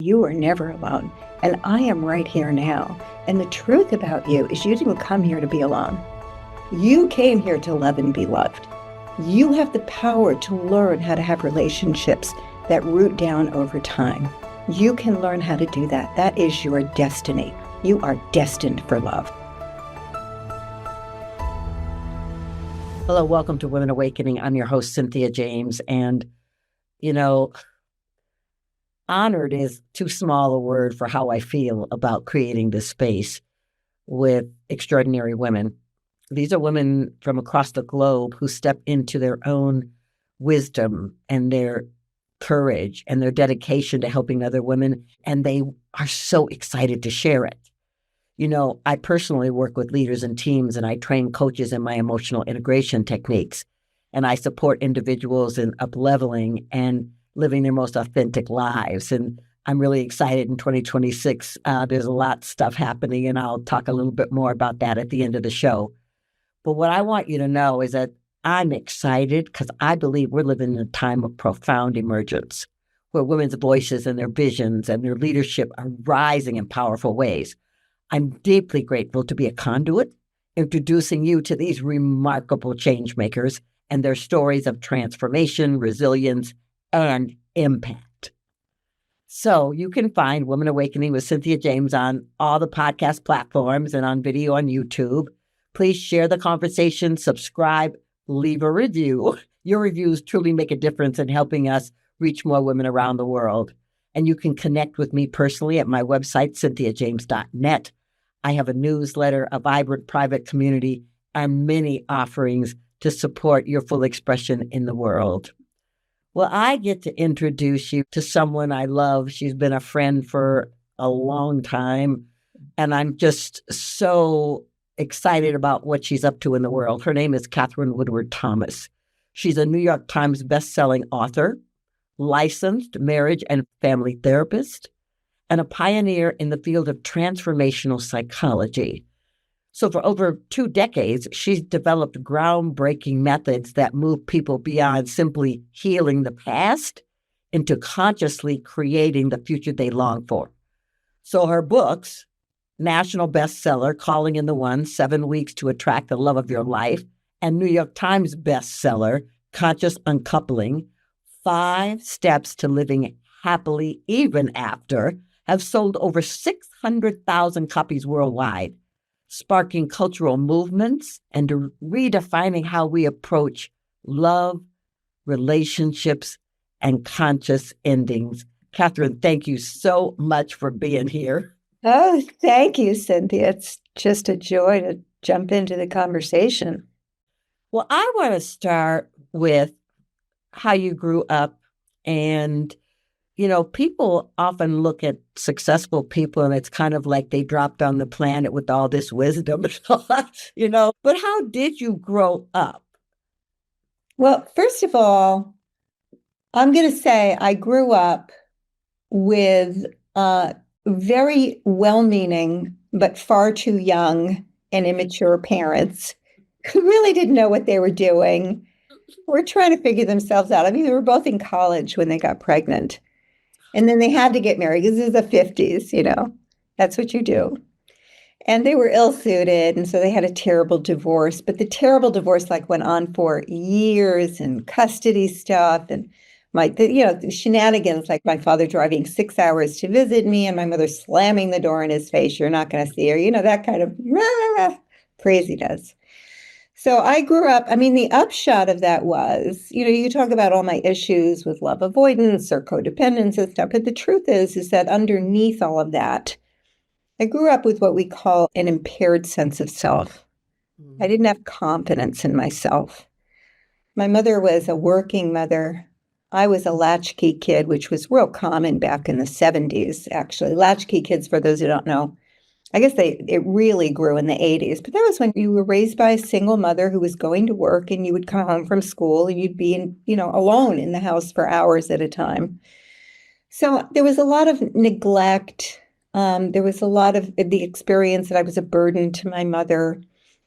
You are never alone, and I am right here now. And the truth about you is you didn't come here to be alone. You came here to love and be loved. You have the power to learn how to have relationships that root down over time. You can learn how to do that. That is your destiny. You are destined for love. Hello, welcome to Women Awakening. I'm your host, Cynthia James. And, honored is too small a word for how I feel about creating this space with extraordinary women. These are women from across the globe who step into their own wisdom and their courage and their dedication to helping other women, and they are so excited to share it. I personally work with leaders and teams, and I train coaches in my emotional integration techniques, and I support individuals in up-leveling and living their most authentic lives. And I'm really excited in 2026. There's a lot of stuff happening, and I'll talk a little bit more about that at the end of the show. But what I want you to know is that I'm excited because I believe we're living in a time of profound emergence, where women's voices and their visions and their leadership are rising in powerful ways. I'm deeply grateful to be a conduit, introducing you to these remarkable change makers and their stories of transformation, resilience, and impact. So you can find Women Awakening with Cynthia James on all the podcast platforms and on video on YouTube. Please share the conversation, subscribe, leave a review. Your reviews truly make a difference in helping us reach more women around the world. And you can connect with me personally at my website, cynthiajames.net. I have a newsletter, a vibrant private community, and many offerings to support your full expression in the world. Well, I get to introduce you to someone I love. She's been a friend for a long time, and I'm just so excited about what she's up to in the world. Her name is Katherine Woodward Thomas. She's a New York Times bestselling author, licensed marriage and family therapist, and a pioneer in the field of transformational psychology. So for over 2 decades, she's developed groundbreaking methods that move people beyond simply healing the past into consciously creating the future they long for. So her books, national bestseller, Calling in the One, 7 Weeks to Attract the Love of Your Life, and New York Times bestseller, Conscious Uncoupling, 5 Steps to Living Happily Even After, have sold over 600,000 copies worldwide, sparking cultural movements and redefining how we approach love, relationships, and conscious endings. Katherine, thank you so much for being here. Oh, thank you, Cynthia. It's just a joy to jump into the conversation. Well, I want to start with how you grew up. And people often look at successful people and it's kind of like they dropped on the planet with all this wisdom, but how did you grow up? Well, first of all, I'm going to say I grew up with very well-meaning, but far too young and immature parents who really didn't know what they were doing. Were trying to figure themselves out. I mean, they were both in college when they got pregnant. And then they had to get married because this is the 50s, that's what you do. And they were ill-suited, and so they had a terrible divorce. But the terrible divorce went on for years, and custody stuff, and the shenanigans, like my father driving 6 hours to visit me, and my mother slamming the door in his face. You're not going to see her, that kind of craziness. So I grew up, the upshot of that was, you talk about all my issues with love avoidance or codependence and stuff, but the truth is that underneath all of that, I grew up with what we call an impaired sense of self. I didn't have confidence in myself. My mother was a working mother. I was a latchkey kid, which was real common back in the 70s, actually. Latchkey kids, for those who don't know, I guess it really grew in the 80s, but that was when you were raised by a single mother who was going to work, and you would come home from school and you'd be alone in the house for hours at a time. So there was a lot of neglect. There was a lot of the experience that I was a burden to my mother,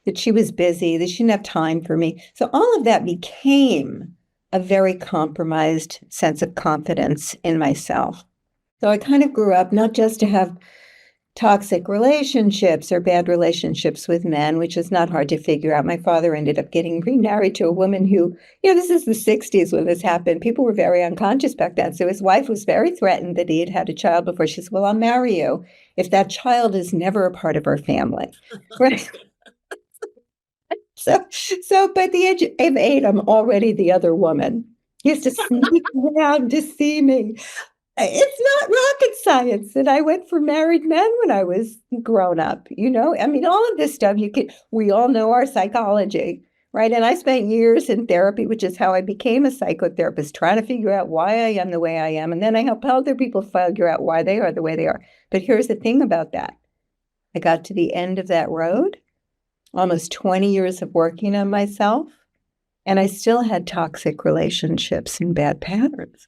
that she was busy, that she didn't have time for me. So all of that became a very compromised sense of confidence in myself. So I kind of grew up not just to have toxic relationships or bad relationships with men, which is not hard to figure out. My father ended up getting remarried to a woman who, this is the 60s when this happened. People were very unconscious back then. So his wife was very threatened that he had had a child before. She said, well, I'll marry you if that child is never a part of our family. Right. So by the age of 8, I'm already the other woman. He used to sneak around to see me. It's not rocket science. And I went for married men when I was grown up, I mean, all of this stuff, we all know our psychology, right? And I spent years in therapy, which is how I became a psychotherapist, trying to figure out why I am the way I am. And then I help other people figure out why they are the way they are. But here's the thing about that. I got to the end of that road, almost 20 years of working on myself, and I still had toxic relationships and bad patterns.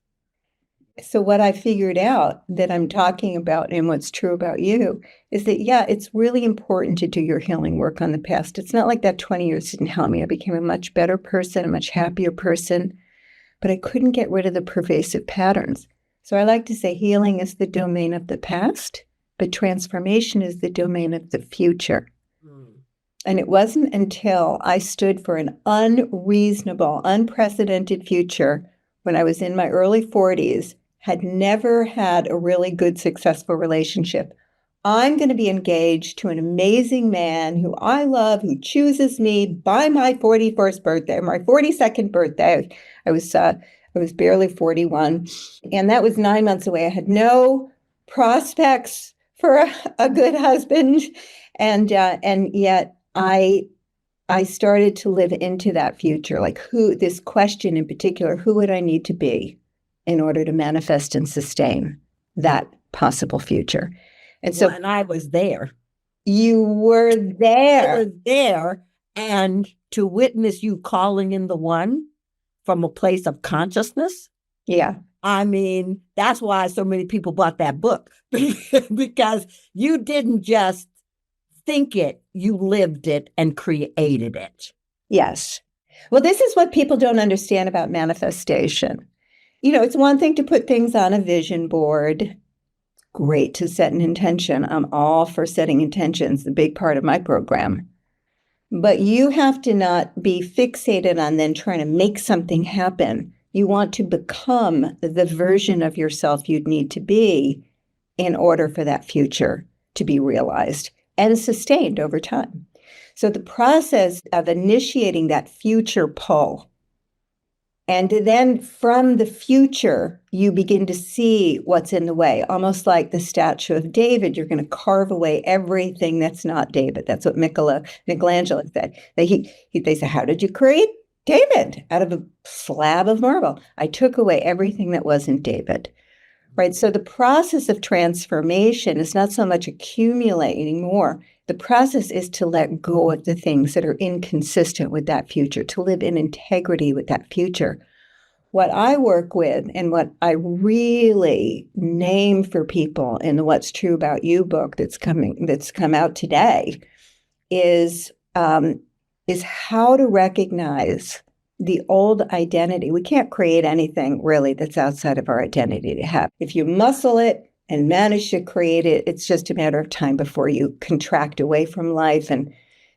So what I figured out that I'm talking about and what's true about you is that, it's really important to do your healing work on the past. It's not like that 20 years didn't help me. I became a much better person, a much happier person, but I couldn't get rid of the pervasive patterns. So I like to say healing is the domain of the past, but transformation is the domain of the future. And it wasn't until I stood for an unreasonable, unprecedented future when I was in my early 40s, had never had a really good, successful relationship. I'm going to be engaged to an amazing man who I love, who chooses me by my 41st birthday, my 42nd birthday. I was barely 41, and that was 9 months away. I had no prospects for a good husband, and yet I started to live into that future, like this question in particular, who would I need to be in order to manifest and sustain that possible future? And so, and I was there. You were there. I was there, and to witness you calling in the one from a place of consciousness. Yeah. I mean, that's why so many people bought that book, because you didn't just think it, you lived it and created it. Yes. Well, this is what people don't understand about manifestation. It's one thing to put things on a vision board. Great to set an intention. I'm all for setting intentions, the big part of my program. But you have to not be fixated on then trying to make something happen. You want to become the version of yourself you'd need to be in order for that future to be realized and sustained over time. So the process of initiating that future pull, and then from the future, you begin to see what's in the way, almost like the statue of David. You're going to carve away everything that's not David. That's what Michelangelo said. They said, how did you create David? Out of a slab of marble. I took away everything that wasn't David. Right. So the process of transformation is not so much accumulating more. The process is to let go of the things that are inconsistent with that future, to live in integrity with that future. What I work with and what I really name for people in the What's True About You book that's come out today is how to recognize the old identity. We can't create anything really that's outside of our identity to have. If you muscle it and manage to create it, it's just a matter of time before you contract away from life and,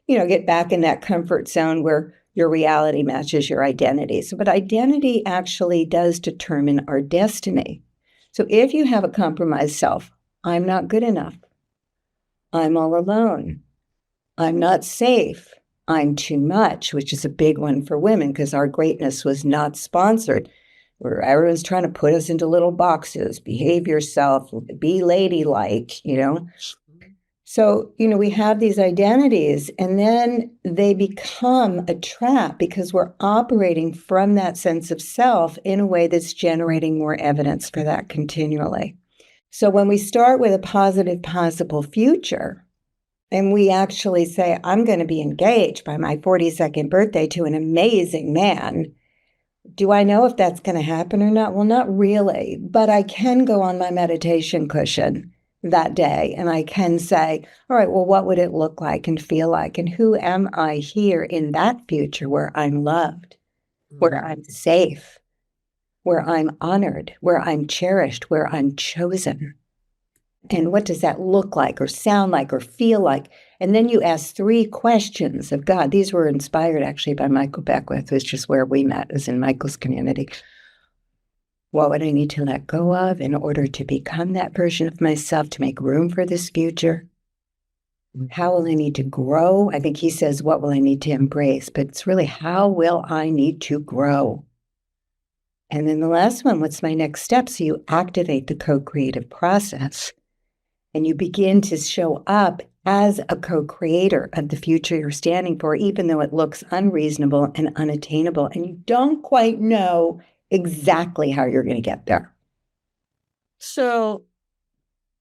get back in that comfort zone where your reality matches your identity. But identity actually does determine our destiny. So if you have a compromised self, I'm not good enough. I'm all alone. I'm not safe. I'm too much, which is a big one for women because our greatness was not sponsored, where everyone's trying to put us into little boxes, behave yourself, be ladylike, So, we have these identities and then they become a trap because we're operating from that sense of self in a way that's generating more evidence for that continually. So when we start with a positive, possible future, and we actually say, I'm going to be engaged by my 42nd birthday to an amazing man. Do I know if that's going to happen or not? Well, not really, but I can go on my meditation cushion that day and I can say, all right, well, what would it look like and feel like? And who am I here in that future where I'm loved, where I'm safe, where I'm honored, where I'm cherished, where I'm chosen. And what does that look like or sound like or feel like? And then you ask 3 questions of God. These were inspired actually by Michael Beckwith, which is where we met, is in Michael's community. What would I need to let go of in order to become that version of myself, to make room for this future? How will I need to grow? I think he says, what will I need to embrace? But it's really, how will I need to grow? And then the last one, what's my next step? So you activate the co-creative process and you begin to show up as a co-creator of the future you're standing for, even though it looks unreasonable and unattainable, and you don't quite know exactly how you're going to get there. So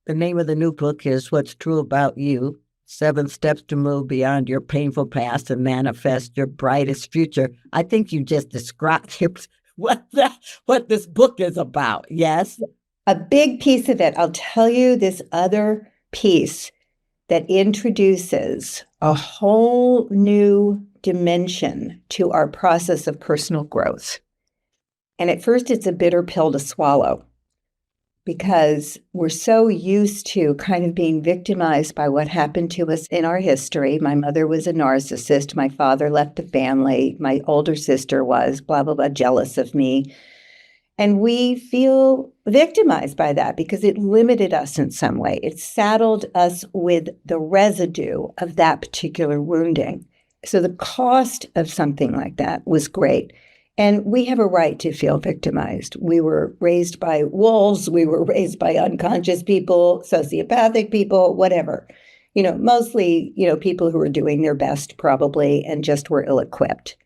the name of the new book is What's True About You: 7 Steps to Move Beyond Your Painful Past and Manifest Your Brightest Future. I think you just described what this book is about. Yes? A big piece of it, I'll tell you this other piece that introduces a whole new dimension to our process of personal growth. And at first, it's a bitter pill to swallow because we're so used to kind of being victimized by what happened to us in our history. My mother was a narcissist. My father left the family. My older sister was, blah, blah, blah, jealous of me. And we feel victimized by that because it limited us in some way. It saddled us with the residue of that particular wounding. So the cost of something like that was great. And we have a right to feel victimized. We were raised by wolves. We were raised by unconscious people, sociopathic people, whatever. Mostly, people who were doing their best probably and just were ill-equipped.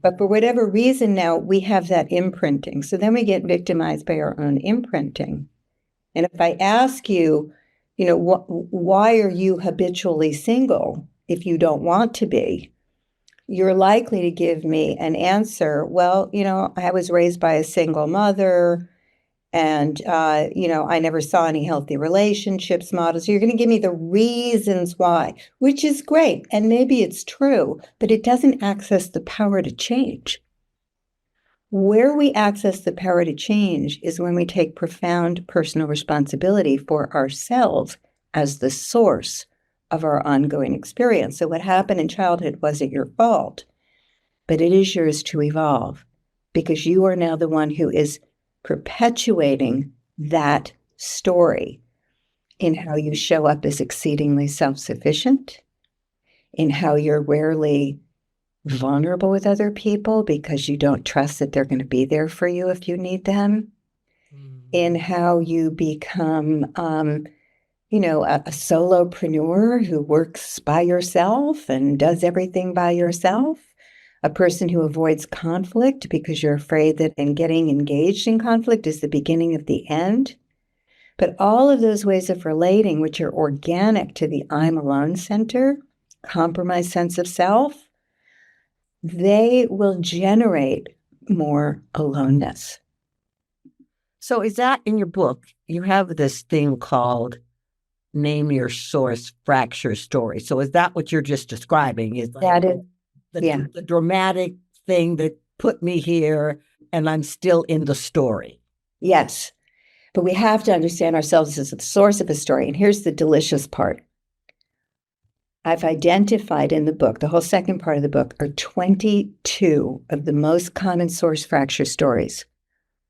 But for whatever reason now, we have that imprinting. So then we get victimized by our own imprinting. And if I ask you, why are you habitually single if you don't want to be? You're likely to give me an answer. Well, I was raised by a single mother and, I never saw any healthy relationships models. So you're going to give me the reasons why, which is great. And maybe it's true, but it doesn't access the power to change. Where we access the power to change is when we take profound personal responsibility for ourselves as the source of our ongoing experience. So what happened in childhood wasn't your fault, but it is yours to evolve because you are now the one who is perpetuating that story in how you show up as exceedingly self-sufficient, in how you're rarely vulnerable with other people because you don't trust that they're going to be there for you if you need them, in how you become a solopreneur who works by yourself and does everything by yourself, a person who avoids conflict because you're afraid that in getting engaged in conflict is the beginning of the end. But all of those ways of relating, which are organic to the I'm alone center, compromised sense of self, they will generate more aloneness. So is that in your book? You have this thing called Name Your Source Fracture Story. So is that what you're just describing? Is that is the dramatic thing that put me here and I'm still in the story? Yes. But we have to understand ourselves as the source of a story. And here's the delicious part. I've identified in the book, the whole second part of the book, are 22 of the most common source fracture stories.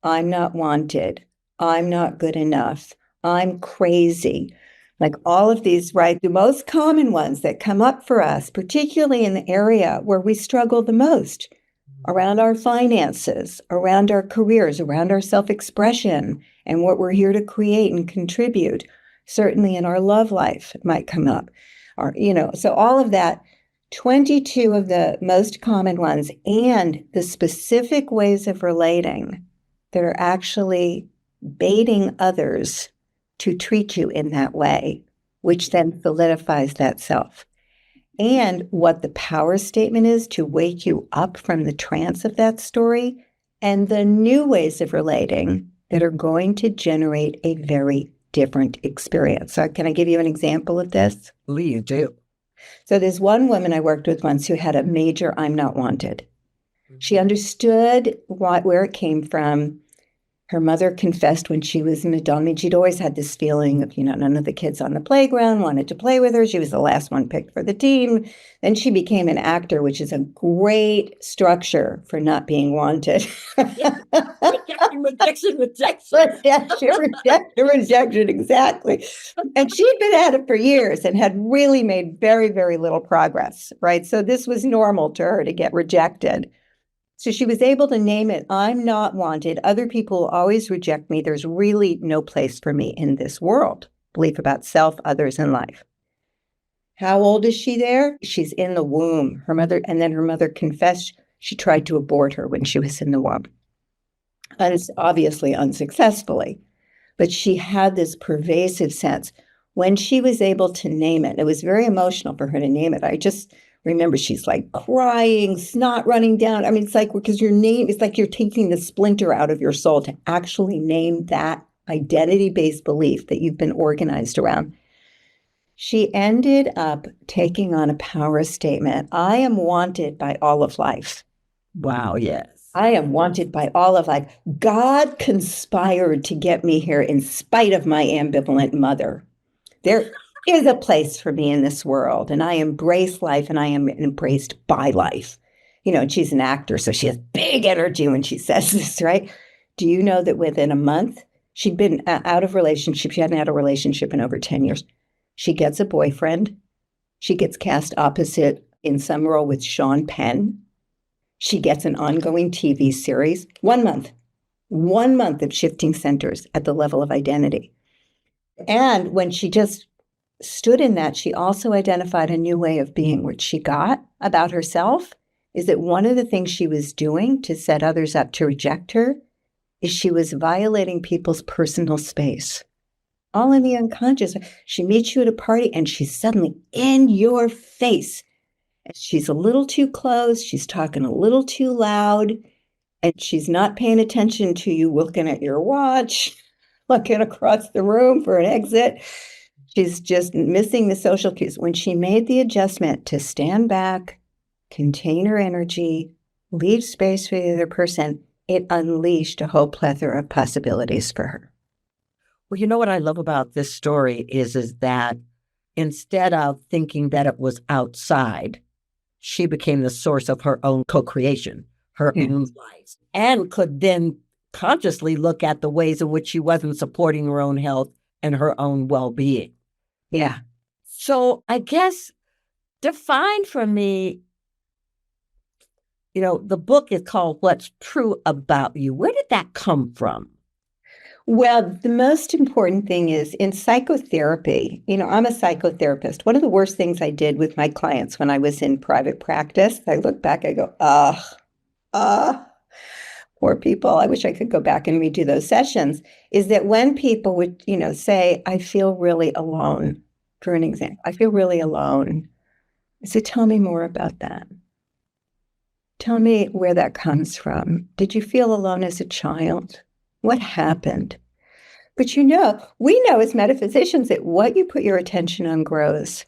I'm not wanted. I'm not good enough. I'm crazy. Like all of these, right? The most common ones that come up for us, particularly in the area where we struggle the most, around our finances, around our careers, around our self-expression, and what we're here to create and contribute. Certainly in our love life, it might come up. So all of that, 22 of the most common ones, and the specific ways of relating that are actually baiting others to treat you in that way, which then solidifies that self. And what the power statement is to wake you up from the trance of that story, and the new ways of relating that are going to generate a very different experience. So can I give you an example of this? Please do. So there's one woman I worked with once who had a major I'm not wanted. She understood where it came from. Her mother confessed when she was an adult. I mean, she'd always had this feeling of, none of the kids on the playground wanted to play with her. She was the last one picked for the team. Then she became an actor, which is a great structure for not being wanted. Rejection. Rejection, exactly. And she'd been at it for years and had really made very, very little progress, right? So this was normal to her to get rejected. So she was able to name it, I'm not wanted. Other people always reject me. There's really no place for me in this world. Belief about self, others, and life. How old is she there? She's in the womb. Her mother confessed she tried to abort her when she was in the womb. And it's obviously unsuccessfully. But she had this pervasive sense. When she was able to name it, it was very emotional for her to name it. I just remember she's like crying, snot running down. I mean, it's like, because your name, it's like you're taking the splinter out of your soul to actually name that identity-based belief that you've been organized around. She ended up taking on a power statement. I am wanted by all of life. Wow, yes. I am wanted by all of life. God conspired to get me here in spite of my ambivalent mother. There is a place for me in this world, and I embrace life, and I am embraced by life. And she's an actor, so she has big energy when she says this, right? Do you know that within a month, she'd been out of relationship. She hadn't had a relationship in over 10 years. She gets a boyfriend. She gets cast opposite in some role with Sean Penn. She gets an ongoing TV series. 1 month. 1 month of shifting centers at the level of identity. And when she just stood in that, she also identified a new way of being. What she got about herself is that one of the things she was doing to set others up to reject her is she was violating people's personal space. All in the unconscious. She meets you at a party and she's suddenly in your face. She's a little too close. She's talking a little too loud. And she's not paying attention to you looking at your watch, looking across the room for an exit. She's just missing the social cues. When she made the adjustment to stand back, contain her energy, leave space for the other person, it unleashed a whole plethora of possibilities for her. Well, you know what I love about this story is that instead of thinking that it was outside, she became the source of her own co-creation, her own life, and could then consciously look at the ways in which she wasn't supporting her own health and her own well-being. Yeah. So I guess define for me, the book is called What's True About You. Where did that come from? Well, the most important thing is in psychotherapy, I'm a psychotherapist. One of the worst things I did with my clients when I was in private practice, I look back, I go, poor people. I wish I could go back and redo those sessions, is that when people would, say, I feel really alone, for an example, I feel really alone. I said, tell me more about that. Tell me where that comes from. Did you feel alone as a child? What happened? But we know as metaphysicians that what you put your attention on grows.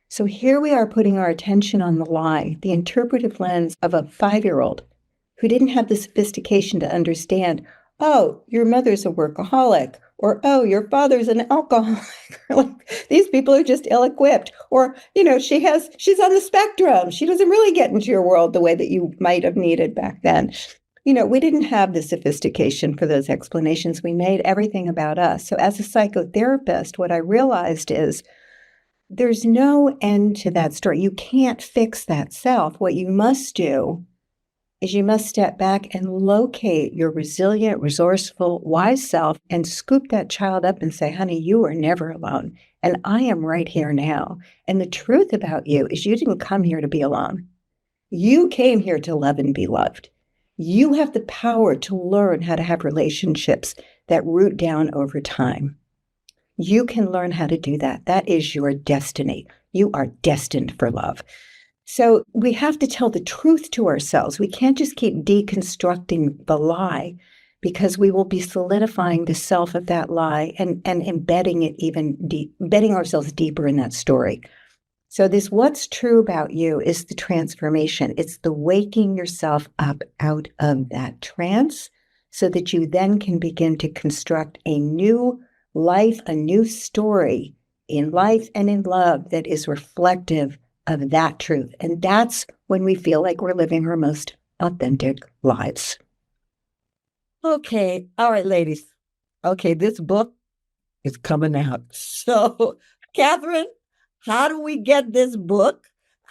So here we are putting our attention on the lie, the interpretive lens of a 5-year-old who didn't have the sophistication to understand, oh, your mother's a workaholic, or, oh, your father's an alcoholic. Like, these people are just ill-equipped. Or, she's on the spectrum. She doesn't really get into your world the way that you might have needed back then. We didn't have the sophistication for those explanations. We made everything about us. So as a psychotherapist, what I realized is there's no end to that story. You can't fix that self. What you must do is you must step back and locate your resilient, resourceful, wise self and scoop that child up and say, honey, you are never alone. And I am right here now. And the truth about you is you didn't come here to be alone. You came here to love and be loved. You have the power to learn how to have relationships that root down over time. You can learn how to do that. That is your destiny. You are destined for love. So we have to tell the truth to ourselves. We can't just keep deconstructing the lie, because we will be solidifying the self of that lie and embedding it embedding ourselves deeper in that story. So this what's true about you is the transformation. It's the waking yourself up out of that trance so that you then can begin to construct a new life, a new story in life and in love that is reflective of that truth. And that's when we feel like we're living our most authentic lives. Okay. All right, ladies. Okay, this book is coming out. So, Katherine, how do we get this book?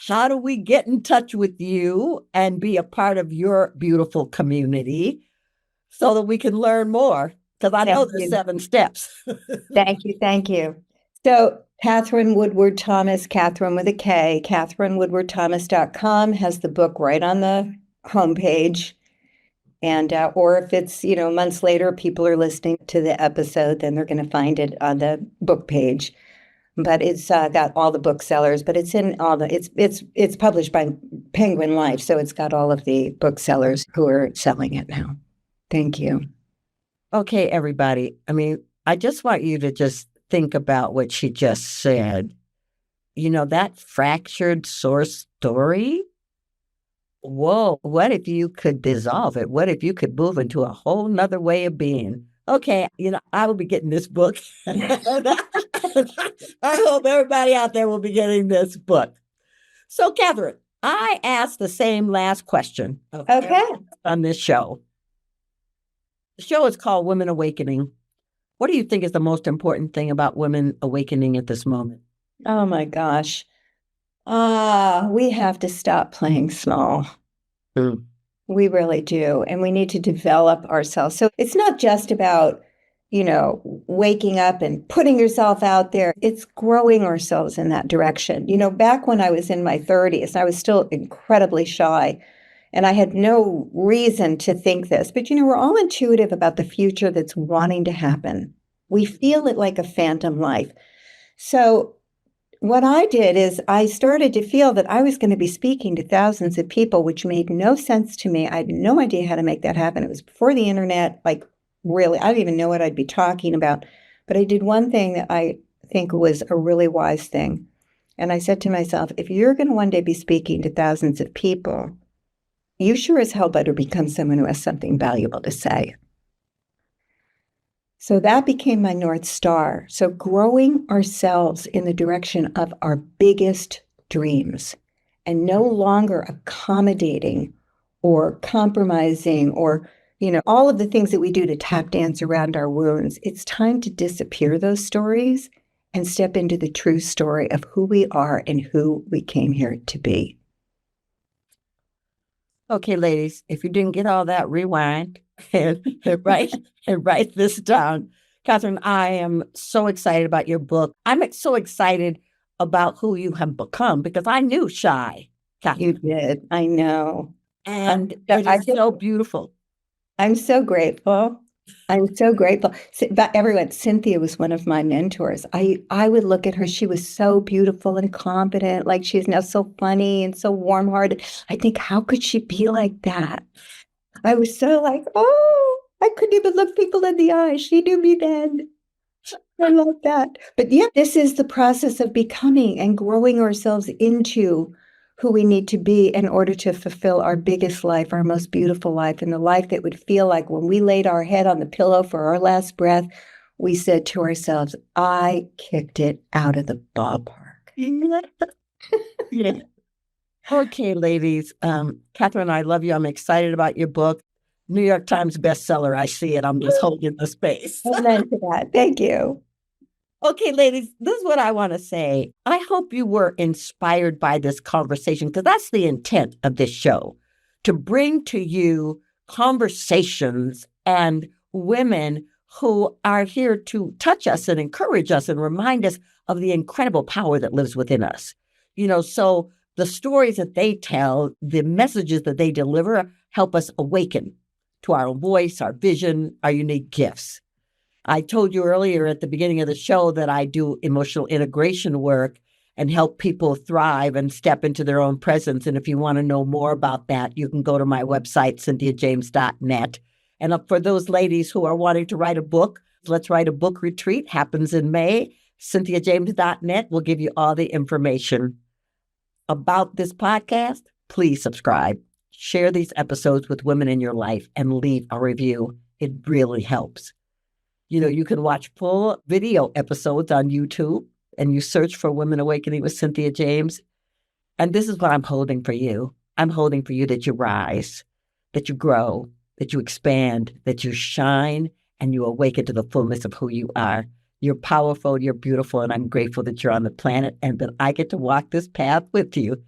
How do we get in touch with you and be a part of your beautiful community so that we can learn more? Because I know there's 7 steps. Thank you. Thank you. So, Katherine Woodward Thomas, Katherine with a K, KatherineWoodwardThomas.com has the book right on the homepage. And, or if it's, months later, people are listening to the episode, then they're going to find it on the book page. But it's got all the booksellers, but it's in all the, it's published by Penguin Life. So it's got all of the booksellers who are selling it now. Thank you. Okay, everybody. I mean, I just want you to just think about what she just said. That fractured source story. Whoa, what if you could dissolve it? What if you could move into a whole nother way of being? Okay, I will be getting this book. I hope everybody out there will be getting this book. So, Katherine, I asked the same last question on this show. The show is called Women Awakening. What do you think is the most important thing about women awakening at this moment? Oh my gosh. We have to stop playing small. We really do. And we need to develop ourselves. So it's not just about, waking up and putting yourself out there. It's growing ourselves in that direction. Back when I was in my 30s, I was still incredibly shy. And I had no reason to think this. But, we're all intuitive about the future that's wanting to happen. We feel it like a phantom life. So what I did is I started to feel that I was going to be speaking to thousands of people, which made no sense to me. I had no idea how to make that happen. It was before the internet, like really, I didn't even know what I'd be talking about. But I did one thing that I think was a really wise thing. And I said to myself, if you're going to one day be speaking to thousands of people, you sure as hell better become someone who has something valuable to say. So that became my North Star. So growing ourselves in the direction of our biggest dreams and no longer accommodating or compromising or, all of the things that we do to tap dance around our wounds. It's time to disappear those stories and step into the true story of who we are and who we came here to be. Okay, ladies, if you didn't get all that, rewind and write this down. Katherine, I am so excited about your book. I'm so excited about who you have become because I knew shy, Katherine. You did. I know. And it is so beautiful. I'm so grateful. I'm so grateful. But everyone, Cynthia was one of my mentors. I would look at her. She was so beautiful and confident. Like she's now so funny and so warm-hearted. I think, how could she be like that? I was so like, oh, I couldn't even look people in the eye. She knew me then. I love that. But yeah, this is the process of becoming and growing ourselves into who we need to be in order to fulfill our biggest life, our most beautiful life, and the life that would feel like when we laid our head on the pillow for our last breath, we said to ourselves, I kicked it out of the ballpark. Yeah. Okay, ladies. Katherine, I love you. I'm excited about your book. New York Times bestseller. I see it. I'm just holding the space. Amen to that. Thank you. Okay, ladies, this is what I want to say. I hope you were inspired by this conversation because that's the intent of this show, to bring to you conversations and women who are here to touch us and encourage us and remind us of the incredible power that lives within us. So the stories that they tell, the messages that they deliver help us awaken to our own voice, our vision, our unique gifts. I told you earlier at the beginning of the show that I do emotional integration work and help people thrive and step into their own presence. And if you want to know more about that, you can go to my website, cynthiajames.net. And for those ladies who are wanting to write a book, Let's Write a Book Retreat happens in May. CynthiaJames.net will give you all the information about this podcast. Please subscribe, share these episodes with women in your life, and leave a review. it really helps. You can watch full video episodes on YouTube and you search for Women Awakening with Cynthia James. And this is what I'm holding for you. I'm holding for you that you rise, that you grow, that you expand, that you shine, and you awaken to the fullness of who you are. You're powerful, you're beautiful, and I'm grateful that you're on the planet and that I get to walk this path with you.